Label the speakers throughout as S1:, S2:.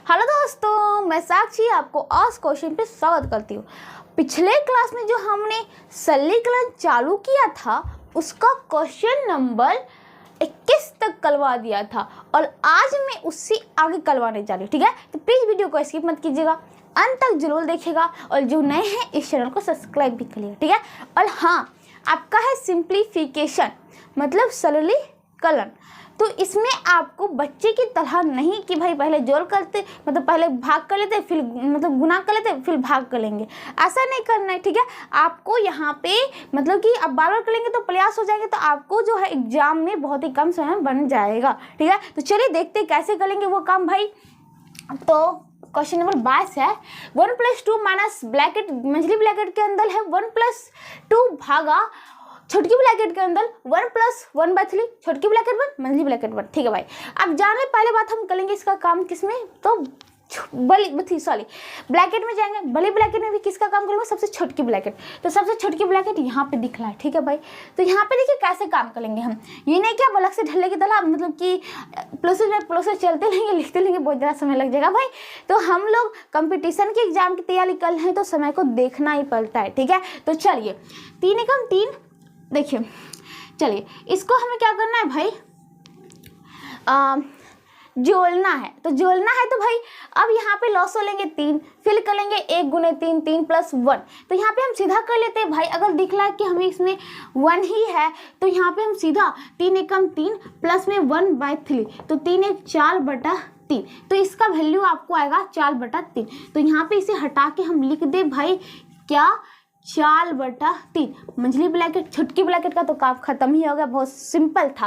S1: Hello दोस्तों, मैं साक्षी आपको आज क्वेश्चन पे स्वागत करती हूँ। पिछले क्लास में जो हमने सरलीकरण चालू किया था उसका क्वेश्चन नंबर 21 तक करवा दिया था और आज मैं उससे आगे करवाने जा रही हूँ। ठीक है, तो प्लीज़ वीडियो को स्किप मत कीजिएगा, अंत तक जरूर देखिएगा और जो नए हैं इस चैनल को सब्सक्राइब भी करिएगा। ठीक है, और हाँ, आपका है सिंप्लीफिकेशन मतलब सरलीकरण। तो इसमें आपको बच्चे की तरह नहीं कि भाई पहले जोड़ करते मतलब पहले भाग कर लेते फिर मतलब गुना कर लेते फिर भाग कर लेंगे, ऐसा नहीं करना है। ठीक है, आपको यहाँ पे मतलब कि अब बार बार करेंगे तो प्रयास हो जाएंगे तो आपको जो है एग्जाम में बहुत ही कम समय बन जाएगा। ठीक है, तो चलिए देखते कैसे करेंगे वो काम भाई। तो क्वेश्चन नंबर 22 है 1+2 माइनस ब्रैकेट मंझली ब्रैकेट के अंदर है 1+2 भागा छोटकी ब्रैकेट के अंदर 1+1/3 छोटकी ब्रैकेट 1 मंझली ब्रैकेट 1। ठीक है भाई, अब जाने पहले बात हम करेंगे इसका काम किसमें, तो ब्रैकेट में जाएंगे। बड़ी ब्रैकेट में भी किसका काम करेंगे, सबसे छोटकी ब्रैकेट। तो सबसे छोटकी ब्रैकेट यहाँ पे दिख रहा है। ठीक है भाई, तो यहाँ पे देखिए कैसे काम करेंगे हम। ये नहीं क्या बलक से ढलने की तरह मतलब कि प्रोसेस चलते रहेंगे लिखते रहेंगे, बहुत ज़्यादा समय लग जाएगा भाई। तो हम लोग कंपटीशन के एग्जाम की तैयारी कर रहे हैं तो समय को देखना ही पड़ता है। ठीक है, तो चलिए 3 एकम 3 देखिए, चलिए इसको हमें क्या करना है भाई, जोड़ना है। तो जोड़ना है तो भाई अब यहाँ पे लॉस हो लेंगे 3, फिर करेंगे 1 गुने 3 3 + 1। तो यहाँ पे हम सीधा कर लेते हैं भाई, अगर दिख रहा है कि हमें इसमें 1 ही है तो यहाँ पे हम सीधा 3 एकम 3 प्लस में 1/3 तो 3 1 4/3। तो इसका वैल्यू आपको आएगा 4/3। तो यहाँ पे इसे हटा के हम लिख दे भाई क्या 4/3 मंझली ब्रैकेट। छोटकी ब्रैकेट का तो काम खत्म ही हो गया, बहुत सिंपल था।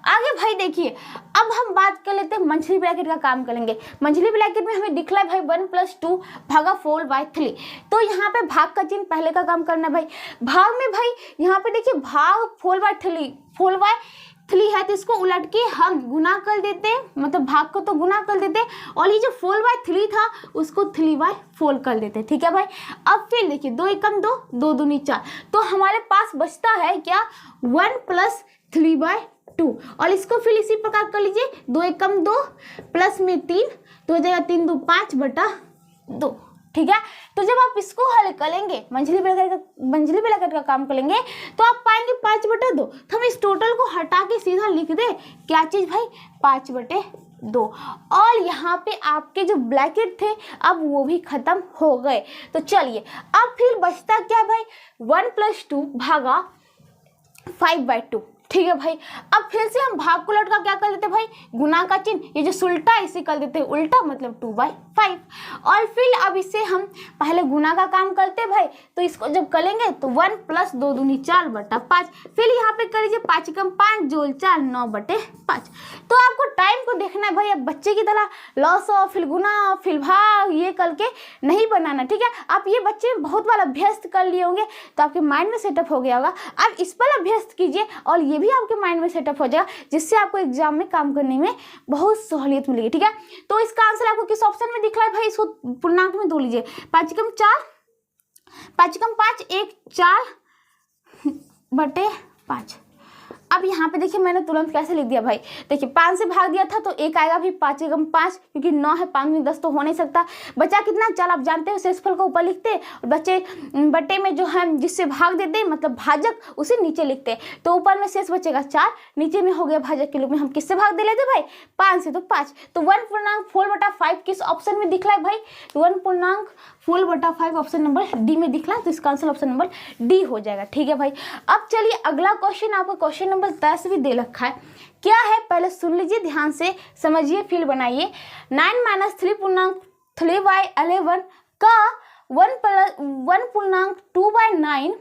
S1: आगे भाई देखिए, अब हम बात कर लेते हैं मंझली ब्रैकेट का काम करेंगे। मंझली ब्रैकेट में हमें दिख रहा है भाई 1+2 भागा 4/3। तो यहाँ पे भाग का चिन्ह पहले का काम करना है भाई। भाग में भाई यहाँ पे देखिए भाग 4/3 है तो इसको उलट के हम गुना कर देते हैं, मतलब भाग को तो गुना कर देते हैं और ये जो 4/3 था उसको 3/4 कर देते हैं। ठीक है भाई, अब फिर देखिए 2 एकम 2 2 दूनी 4, तो हमारे पास बचता है क्या 1 + 3/2 और इसको फिर इसी प्रकार कर लीजिए 2 एकम 2 प्लस में 3 तो हो जाएगा 3 2 5/2। ठीक है, तो जब आप इसको हल करेंगे मंझली ब्रैकेट का काम करेंगे तो आप पाएंगे 5/2। तो हम इस टोटल को हटा के सीधा लिख दे क्या चीज भाई 5/2। और यहाँ पे आपके जो ब्रैकेट थे अब वो भी खत्म हो गए। तो चलिए अब फिर बचता क्या भाई 1+2 भागा 5/2। ठीक है भाई, अब फिर से हम भाग को लौट का क्या कर देते भाई, गुना का चिन्ह, ये जो सुलटा है इसे कर देते हैं उल्टा मतलब 2/5। और फिर अब इसे हम पहले गुना का काम करते भाई, तो इसको जब करेंगे तो 1 + 2 दूनी 4/5। फिर यहाँ पे कर लीजिए 5 एकम 5 जोड़ 4 9/5। तो आपको टाइम को देखना है भाई, अब बच्चे की तरह लॉस हो फिर गुना फिर भाग ये करके नहीं बनाना। ठीक है, आप ये बच्चे बहुत बार अभ्यस्त कर लिए होंगे तो आपके माइंड में सेटअप हो गया होगा। आप इस पर अभ्यस्त कीजिए और ये भी आपके माइंड में सेटअप हो जाएगा, जिससे आपको एग्जाम में काम करने में बहुत सहूलियत मिलेगी। ठीक है, तो इसका आंसर आपको किस ऑप्शन में दिख रहा है भाई, इसको पूर्णांक में दो लीजिए 5 एकम 4 5 एकम 5 1 4/5। अब यहाँ पे देखिए मैंने तुरंत कैसे लिख दिया भाई, देखिए 5 से भाग दिया था तो 1 आएगा भी 5 एकम 5 क्योंकि 9 है 5 में 10 तो हो नहीं सकता। बचा कितना 4, आप जानते हो शेषफल को ऊपर लिखते और बच्चे बटे में जो है जिससे भाग देते मतलब भाजक उसे नीचे लिखते, तो ऊपर में शेष बचेगा 4, नीचे में हो गया भाजक के रूप में हम किससे भाग दे लेते भाई 5 से, तो 5। तो 1/4/5 किस ऑप्शन में दिख रहा है भाई, तो 1/4/5 ऑप्शन नंबर डी में दिख रहा है, तो इसका आंसर ऑप्शन नंबर डी हो जाएगा। ठीक है भाई, अब चलिए अगला क्वेश्चन, आपको क्वेश्चन नंबर 10 भी दे रखा है। क्या है पहले सुन लीजिए ध्यान से, समझिए फिर बनाइए। 9 - 3/3/11 का 1/2/9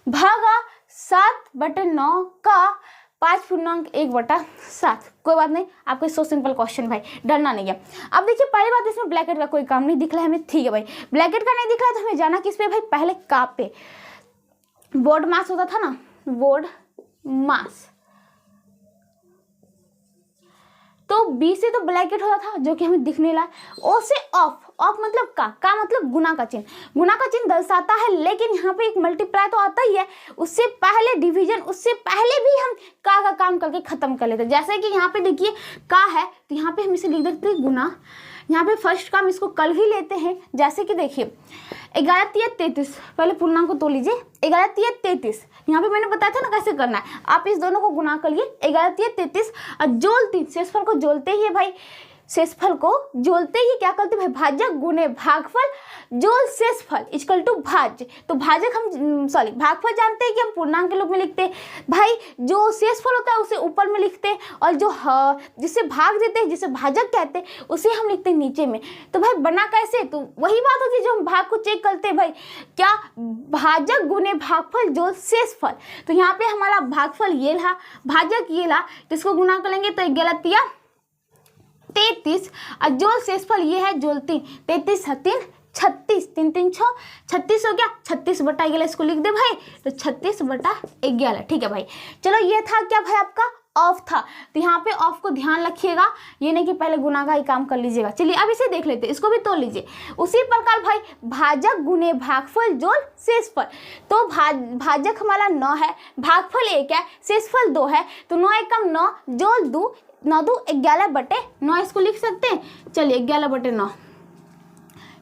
S1: भागा 7/9 का 5/1/7। कोई बात नहीं, आपको सो सिंपल क्वेश्चन भाई, डरना नहीं है। अब देखिए पहली बात, इसमें ब्रैकेट का कोई काम नहीं दिख रहा है हमें। ठीक है भाई, ब्रैकेट का नहीं दिख रहा है तो हमें जाना किस पे भाई, पहले का पे बोर्ड मास होता था ना, बोर्ड मास। तो बी से तो ब्रैकेट होता था जो कि हमें दिखने लगा, ओ से ऑफ मतलब का मतलब गुना का चिन्ह दर्शाता है, लेकिन यहाँ पे एक मल्टीप्लाई तो आता ही है, उससे पहले डिवीजन, उससे पहले भी हम का काम करके खत्म कर लेते हैं। जैसे कि यहाँ पे देखिए का है तो यहाँ पे हम इसे लिख देते हैं गुना, यहाँ पे फर्स्ट काम इसको कल ही लेते हैं। जैसे कि देखिए 11 तिया 33, पहले पूर्णांक को तोड़ लीजिए। 11 तिया 33, यहाँ पे मैंने बताया था ना कैसे करना है। आप इस दोनों को गुना कर लिए 11 तिया 33 और जोल 3, शेषफल को जोलते ही है भाई, शेषफल को जोलते ही क्या करते हैं भाई, भाजक गुने भागफल जोल शेषफल इक्वल टू भाज्य। तो भाजक हम भागफल जानते हैं कि हम पूर्णांक के रूप में लिखते हैं भाई, जो शेषफल होता है उसे ऊपर में लिखते हैं और जो जिसे भाग देते हैं जिसे भाजक कहते हैं उसे हम लिखते हैं नीचे में। तो भाई बना कैसे, तो वही बात होती है जो हम भाग को चेक करते हैं भाई, क्या भाजक गुने भागफल जोल शेषफल। तो यहाँ पे हमारा भागफल ये रहा, भाजक ये रहा, तो इसको गुना करेंगे तो 11 तिया 33 और जोल शेषफल ये है जोल 3, 33 3 36, 3 3 6 36 हो गया। 36/11 इसको लिख दे भाई, तो 36/11। ठीक है भाई, चलो ये था क्या भाई आपका ऑफ था। तो यहाँ पे ऑफ को ध्यान रखिएगा, ये नहीं कि पहले गुना का ही काम कर लीजिएगा। चलिए अब इसे देख लेते हैं, इसको भी तोड़ लीजिए। उसी प्रकार भाई भाजक गुने भागफल जोल शेषफल, तो भाजक हमारा 9 है, भागफल 1 है, शेषफल 2 है, तो 9 एकम 9 जोल 2, 9 2 11/9 इसको लिख सकते हैं। चलिए 11/9।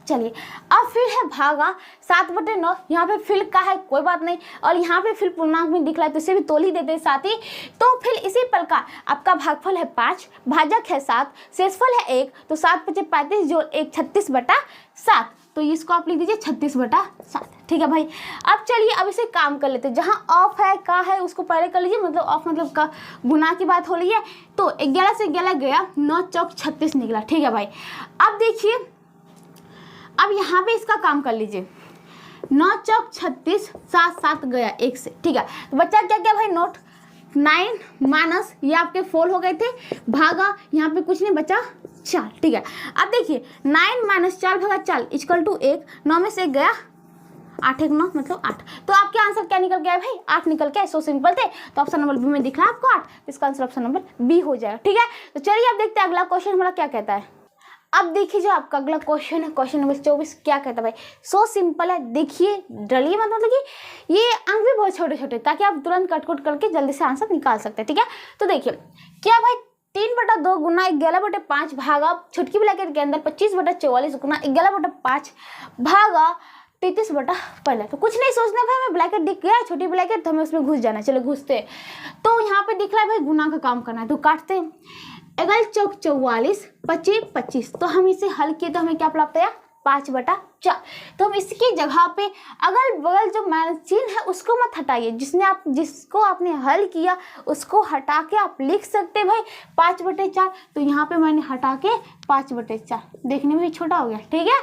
S1: चलिए अब फिर है भागा 7/9, यहाँ पे फिर का है कोई बात नहीं, और यहाँ पे फिर पूर्णांक में दिख रहा है तो इसे भी तोल ही देते हैं साथ ही। तो फिर इसी प्रकार आपका भागफल है 5, भाजक है 7, शेषफल है 1, तो 7 × 5 = 35 जोड़ 1 36/7, तो इसको आप लिख दीजिए 36/7। ठीक है भाई, अब चलिए अब इसे काम कर लेते हैं। जहाँ ऑफ है का है उसको पहले कर लीजिए, मतलब ऑफ मतलब का गुना की बात हो रही है। तो 11 से 11 गया, 9 चौक 36 निकला। ठीक है भाई, अब देखिए अब यहाँ पे इसका काम कर लीजिए। 9 चौक 36, 7 7 गया 1 से। ठीक है, तो बच्चा क्या क्या भाई नोट, 9 माइनस ये आपके 4 हो गए थे, भागा यहाँ पे कुछ नहीं बचा 4। ठीक है, अब देखिए 9 - 4 भागा 4 इक्वल टू 1, 9 में से 1 गया, 8 1 9 मतलब 8। तो आपके आंसर क्या निकल गया है भाई, 8 निकल के। सो सिंपल थे, तो ऑप्शन नंबर बी में दिख रहा है आपको 8, तो इसका आंसर ऑप्शन नंबर बी हो जाएगा। ठीक है, तो चलिए अब देखते हैं अगला क्वेश्चन हमारा क्या कहता है। अब देखिए जो आपका अगला क्वेश्चन है, क्वेश्चन नंबर 24 क्या कहता है भाई, सो सिंपल है। देखिए डरिए मत, मतलब कि ये अंक भी बहुत छोटे छोटे, ताकि आप तुरंत कट करके जल्दी से आंसर निकाल सकते हैं। ठीक है, तो देखिए क्या भाई 3/2 गुना 11/5 भागा छुटकी ब्रैकेट के अंदर 25/44 गुना 11/5 भागा 33/15। तो कुछ नहीं सोचना भाई, हमें ब्रैकेट दिख गया छोटी ब्रैकेट, तो हमें उसमें घुस जाना है। चलो घुसते हैं। तो यहाँ पे दिख रहा है भाई गुना का काम करना है, तो काटते हैं। 11 चौक 44, 25 25, तो हम इसे हल किए तो हमें क्या प्राप्त आया 5/4। तो हम इसकी जगह पे अगल बगल जो माइनस चिन्ह है उसको मत हटाइए, जिसको आपने हल किया उसको हटा के आप लिख सकते हैं भाई 5/4। तो यहाँ पे मैंने हटा के 5/4, देखने में भी छोटा हो गया। ठीक है,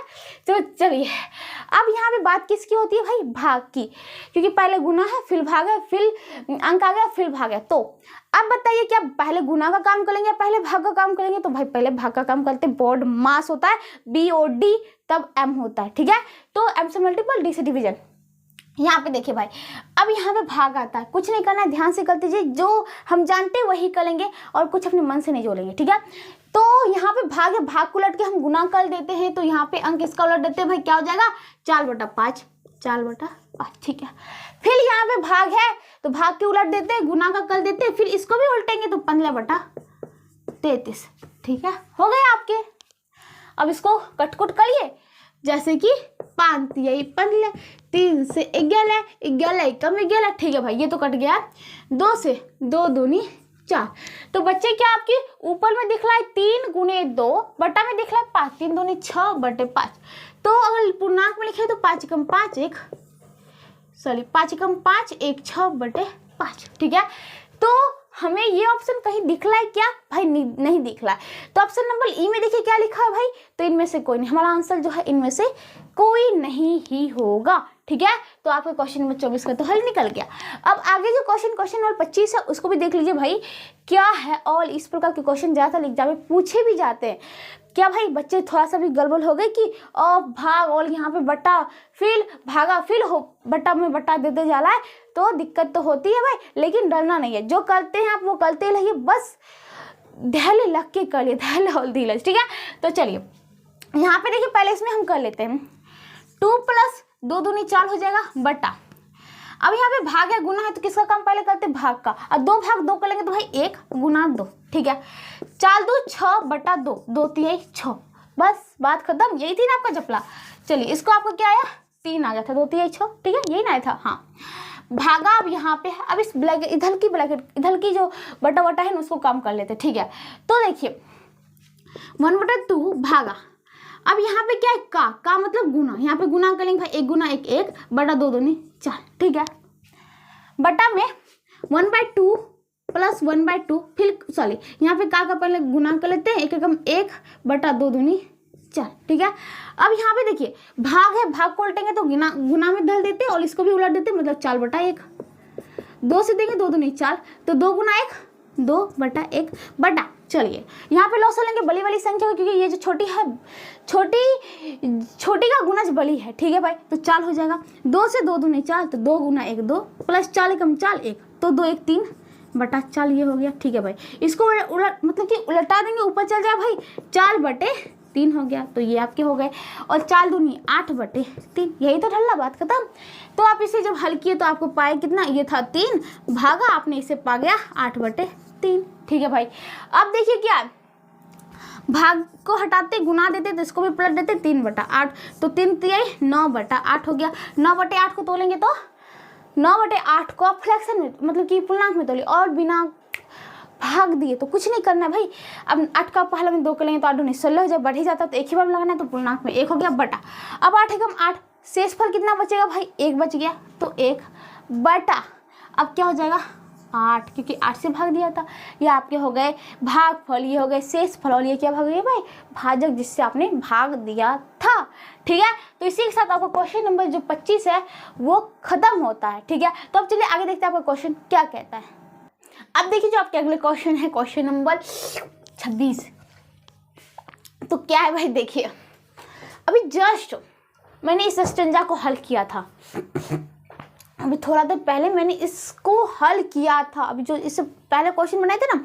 S1: तो चलिए अब यहाँ पे बात किसकी होती है भाई, भाग की, क्योंकि पहले गुना है फिर भाग है, फिर अंक आ गया फिर भाग है। तो अब बताइए क्या पहले गुना का काम करेंगे पहले भाग का काम करेंगे, तो भाई पहले भाग का काम करते हैं। बोर्ड मास होता है BOD, तब M होता है। ठीक है, तो M से मल्टीपल, D से डिवीजन। यहाँ पे देखिए भाई, अब यहाँ पे भाग आता है, कुछ नहीं करना है, ध्यान से कर दीजिए, जो हम जानते हैं वही करेंगे और कुछ अपने मन से नहीं जोड़ेंगे। ठीक है, तो यहाँ पे भाग है, भाग को उलट के हम गुना कर देते हैं, तो यहाँ पे अंक इसका उलट देते हैं भाई, क्या हो जाएगा 4/5, 4/5। ठीक है, फिर यहाँ पे भाग है तो भाग के उलट देते हैं, गुना का कर देते हैं, फिर इसको भी उल्टेंगे तो 15/33। ठीक है, हो गए आपके। अब इसको कटकुट करिए, जैसे कि 5 3 15, 3 से 11, 11 कम 11। ठीक है भाई, ये तो कट गया। 2 से 2 दूनी 4। तो बच्चे क्या आपके ऊपर में दिख रहा है 3 × 2, बटा में दिख रहा है 5, 3 दूनी 6/5। तो अगर पूर्णांक में लिखे तो 5 × 5 1 6/5। ठीक है, तो हमें ये ऑप्शन कहीं दिख रहा है क्या भाई, नहीं दिख रहा है। तो ऑप्शन नंबर ई में देखिए क्या लिखा है भाई, तो इनमें से कोई नहीं, हमारा आंसर जो है इनमें से कोई नहीं ही होगा। ठीक है, तो आपका क्वेश्चन नंबर 24 का तो हल निकल गया। अब आगे जो क्वेश्चन नंबर 25 है उसको भी देख लीजिए भाई क्या है। और इस प्रकार के क्वेश्चन ज़्यादातर एग्जाम में पूछे भी जाते हैं। क्या भाई बच्चे थोड़ा सा भी गड़बड़ हो गए कि भाग और यहाँ पे बटा, फिर भागा, फिर हो बटा में बटा देते जा रहा है, तो दिक्कत तो होती है भाई, लेकिन डरना नहीं है। जो करते हैं आप वो करते रहिए, बस धैर्य लग के करिए, धैर्य और धीरज। ठीक है, तो चलिए यहाँ पे देखिए पहले इसमें हम कर लेते हैं 2 + 2 दूनी 4 हो जाएगा बटा। अब यहाँ पे भाग है गुना है, तो किसका काम पहले करते हैं भाग का, और 2 भाग 2 करेंगे तो भाई 1 × 2। ठीक है, 4 2 6/2, 2 3 6, बस बात खत्म, यही थी ना आपका जपला। चलिए इसको आपको क्या आया, 3 आ गया था, 2 3 6, ठीक है, यही ना आया था। हाँ भागा अब यहाँ पे, अब इस ब्लैकेट इधर की जो बटा बटा है ना उसको कम कर लेते, ठीक है। तो देखिए 1/2 भागा, अब यहाँ पे क्या है, का मतलब गुना, यहाँ पे गुना करेंगे भाई, 1 गुना 1 1 बटा 2 दूनी 4, ठीक है। बटा में 1/2 प्लस 1/2, फिर सॉरी यहाँ पे का पहले गुना कर लेते हैं, 1 एकम 1 बटा 2 दूनी 4, ठीक है। अब यहाँ पे देखिए भाग है, भाग को उल्टेंगे तो गुना में धल देते और इसको भी उलट देते, मतलब 4/1, 2 से देंगे 2 दूनी 4, तो 2 गुना 1 2/1 बटा, चलिए यहाँ पे लॉस लेंगे बड़ी वाली संख्या को, क्योंकि ये जो छोटी है, छोटी का गुना बड़ी है, ठीक है भाई। तो 4 हो जाएगा, 2 से 2 दूनी 4, तो 2 गुना 1 2 प्लस 4 एकम 4 1, तो 2 1 3 बटा 4, ये हो गया, ठीक है भाई। इसको उलट मतलब कि उलटा देंगे, ऊपर चल जाए भाई, 4/3 हो गया, तो ये आपके हो गए। और 4 दूनी 8/3, यही तो ढल्ला, बात खत्म। तो आप इसे जब हल किए तो आपको पाए कितना, ये था 3 भागा, आपने इसे पा गया 8/3, ठीक है भाई। अब देखिए क्या, भाग को हटाते गुना देते तो इसको भी पलट देते, 3/8, तो 3 3 9/8 हो गया। 9/8 को तोलेंगे तो 9/8 को आप फ्रैक्शन में मतलब कि पूर्णांक में तोलिए, और बिना भाग दिए तो कुछ नहीं करना भाई। अब 8 का पहले में 2 करेंगे तो 8 दूनी 16 जब बढ़ ही जाता तो एक ही बार लगाना है, तो पूर्णांक में 1 हो गया बटा। अब 8 एकम 8, शेषफल कितना बचेगा भाई, 1 बच गया, तो 1 बटा, अब क्या हो जाएगा 8, क्योंकि 8 से भाग दिया था। ये आपके हो गए भागफल, ये हो गए शेषफल, और ये क्या भाग गया भाई, भाजक, जिससे आपने भाग दिया था, ठीक है। तो इसी के साथ आपका क्वेश्चन नंबर जो 25 है वो खत्म होता है, ठीक है। तो अब चलिए आगे देखते हैं आपका क्वेश्चन क्या कहता है। अब देखिए जो आपके अगले क्वेश्चन है, क्वेश्चन नंबर 26। तो क्या है भाई, देखिए अभी जस्ट मैंने इस स्टेंजा को हल किया था, अभी थोड़ा देर पहले मैंने इसको हल किया था, अभी जो इससे पहले क्वेश्चन बनाए थे ना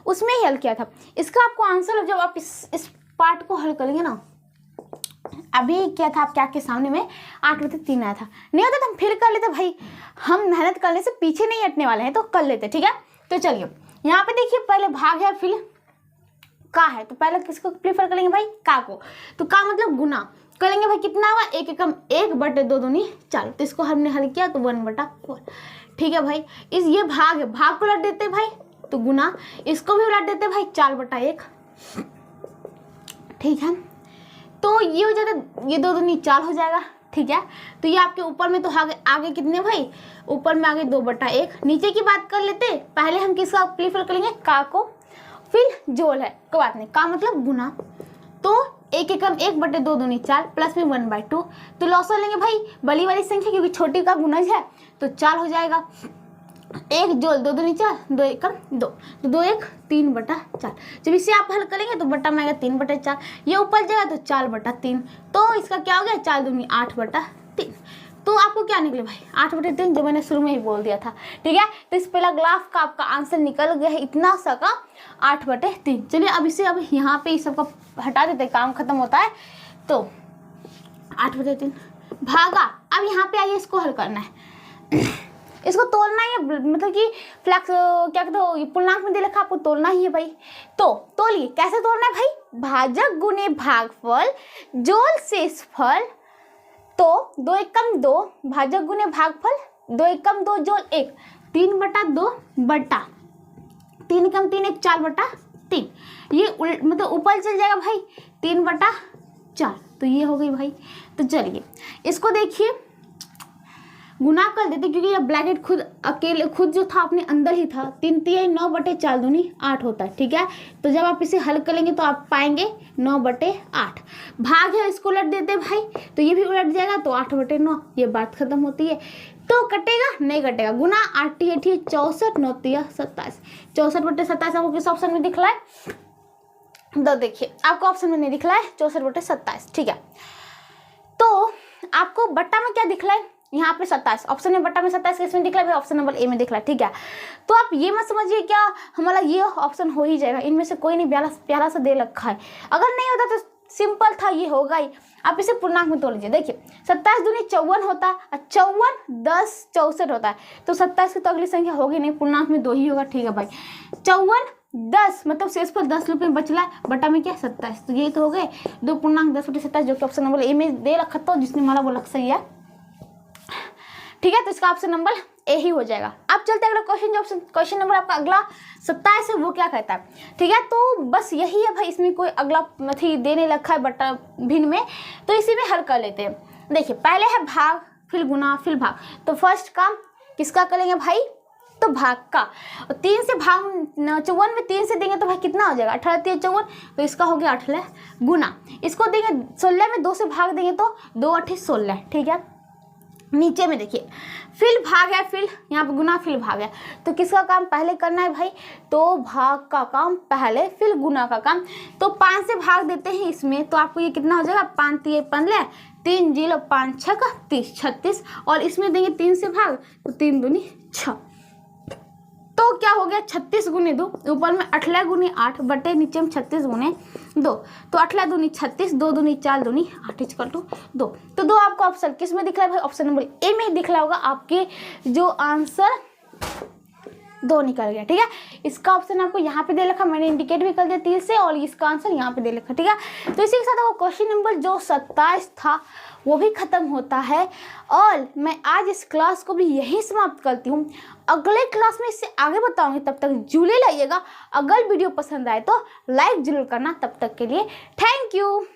S1: उसमें ही हल किया था। इसका आपको आंसर जब आप इस पार्ट को हल करेंगे ना, अभी क्या था आपके आँख के सामने में 8/3 आया था, नहीं होता तो हम फिर कर लेते भाई, हम मेहनत करने से पीछे नहीं हटने वाले हैं, तो कर लेते, ठीक है। तो चलिए यहाँ पे देखिए पहले भाग है फिर का है, तो पहले किसको प्रीफर करेंगे भाई, का को। तो का मतलब गुना करेंगे भाई, कितना हुआ 1 एकम 1 बटे 2 दूनी 4, तो इसको हमने हल किया तो 1/4, ठीक है भाई। ये भाग है, भाग को उलट देते भाई तो गुना, इसको भी उलट देते भाई 4/1, ठीक है। तो ये हो जाता, ये 2 दूनी 4 हो जाएगा, ठीक है। तो ये आपके ऊपर में तो आगे कितने भाई, ऊपर में आगे 2/1। नीचे की बात कर लेते, पहले हम किसका प्रीफर करेंगे, का को, फिर जोल है कोई बात नहीं, का मतलब गुना, तो 1 एकम 1 बटे 2 दूनी 4 प्लस में 1/2, तो लॉस लेंगे भाई बड़ी वाली संख्या, क्योंकि छोटी का गुणज है, तो 4 हो जाएगा। 1 जोल 2 दूनी 4, 2 एकम 2, तो 2 1 3/4। जब इसे आप हल करेंगे तो बटा में आएगा 3/4, ये ऊपर जाएगा तो 4/3, तो इसका क्या हो गया 4 दूनी 8/3। तो आपको क्या निकले भाई 8/3, जो मैंने शुरू में ही बोल दिया था, ठीक है। तो इस पहला ग्राफ का आपका आंसर निकल गया है इतना सा का 8/3। चलिए अब इसे अब यहाँ पे इस सबका हटा देते, काम खत्म होता है। तो 8/3 भागा, अब यहाँ पे आइए इसको हल करना है, इसको तोलना है, मतलब कि फ्लैक्स क्या कहते हो, पूर्णांक में दे रखा, आपको तोलना ही है भाई। तो तोलिए, कैसे तोलना है भाई, भाजक गुने भागफल जोल शेषफल, तो 2 एकम 2 भाजक गुने भागफल 2 एकम 2 जोल 1, 3/2 बटा 3 एकम 3 1 4/3, ये मतलब ऊपर चल जाएगा भाई 3/4, तो ये हो गई भाई। तो चलिए इसको देखिए गुना कर देते, क्योंकि ये ब्रैकेट खुद जो था अपने अंदर ही था, 3 3 9/4 दूनी 8 होता है, ठीक है। तो जब आप इसे हल करेंगे तो आप पाएंगे 9/8। भाग है, इसको उलट देते भाई, तो ये भी उलट जाएगा, तो 8/9, ये बात खत्म होती है। तो कटेगा नहीं कटेगा, गुना 8 8 64 9 27, 64/27 आपको किस ऑप्शन में दिख रहा है, तो देखिए आपको ऑप्शन में नहीं दिख रहा है 64/27, ठीक है। तो आपको बट्टा में क्या दिख रहा है, यहाँ पे 27, ऑप्शन में बट्टा में 27 किसमें दिख रहा है, ऑप्शन नंबर ए में दिख रहा है, ठीक है। तो आप ये मत समझिए क्या हमारा ये ऑप्शन हो ही जाएगा, इनमें से कोई नहीं, प्यारा सा दे रखा है, अगर नहीं होता तो सिंपल था, ये होगा ही। आप इसे पूर्णांक में तोड़ लीजिए, देखिए 27 दूनी 54 होता है, 54 10 64 होता है, तो 27 की तो अगली संख्या होगी नहीं, पूर्णांक में 2 ही होगा, ठीक है भाई। 54 10 मतलब शेष पर 10 रुपये बचला है, बटा में क्या 27, तो ये तो हो गए 2.10/27 जो कि ऑप्शन नंबर ए में दे रखा था, जिसने मारा वो लग सही है। ठीक है, तो इसका ऑप्शन नंबर ए ही हो जाएगा। अब चलते हैं अगला क्वेश्चन, जो ऑप्शन क्वेश्चन नंबर आपका अगला 27 है वो क्या कहता है। ठीक है, तो बस यही है भाई, इसमें कोई अगला थी देने रखा है बटा भिन्न में, तो इसी में हल कर लेते हैं। देखिए पहले है भाग, फिर गुना, फिर भाग। तो फर्स्ट काम किसका करेंगे भाई, तो भाग का। और 3 से भाग 54 में 3 से देंगे तो भाई कितना हो जाएगा 18 3 54, तो इसका हो गया 18 गुना। इसको देंगे 16 में 2 से भाग देंगे तो 2 8 16। ठीक है, नीचे में देखिए फिर भाग है, फिर यहाँ पर गुना फिर भाग है, तो किसका काम पहले करना है भाई, तो भाग का काम पहले, फिर गुना का काम। तो 5 से भाग देते हैं इसमें, तो आपको ये कितना हो जाएगा 5 3 15, 3 0 5 6 30 36, और इसमें देंगे 3 से भाग तो 3 दूनी 6, तो क्या हो गया 36 गुने 2, ऊपर में 18 गुने 8 बटे नीचे में 36 गुने 2, तो 18 दूनी 36, 2 दूनी 4 दूनी 8 इक्वल टू 2। तो 2 आपको ऑप्शन किस में दिख रहा है भाई, ऑप्शन नंबर ए में दिख रहा होगा, आपके जो आंसर 2 निकल गया। ठीक है, इसका ऑप्शन आपको यहाँ पे दे रखा, मैंने इंडिकेट भी कर दिया 3 से, और इसका आंसर यहाँ पे दे रखा। ठीक है, तो इसी के साथ वो क्वेश्चन नंबर जो 27 था वो भी खत्म होता है, और मैं आज इस क्लास को भी यहीं समाप्त करती हूँ। अगले क्लास में इससे आगे बताऊंगी, तब तक जुड़े रहिएगा। अगर वीडियो पसंद आए तो लाइक जरूर करना। तब तक के लिए थैंक यू।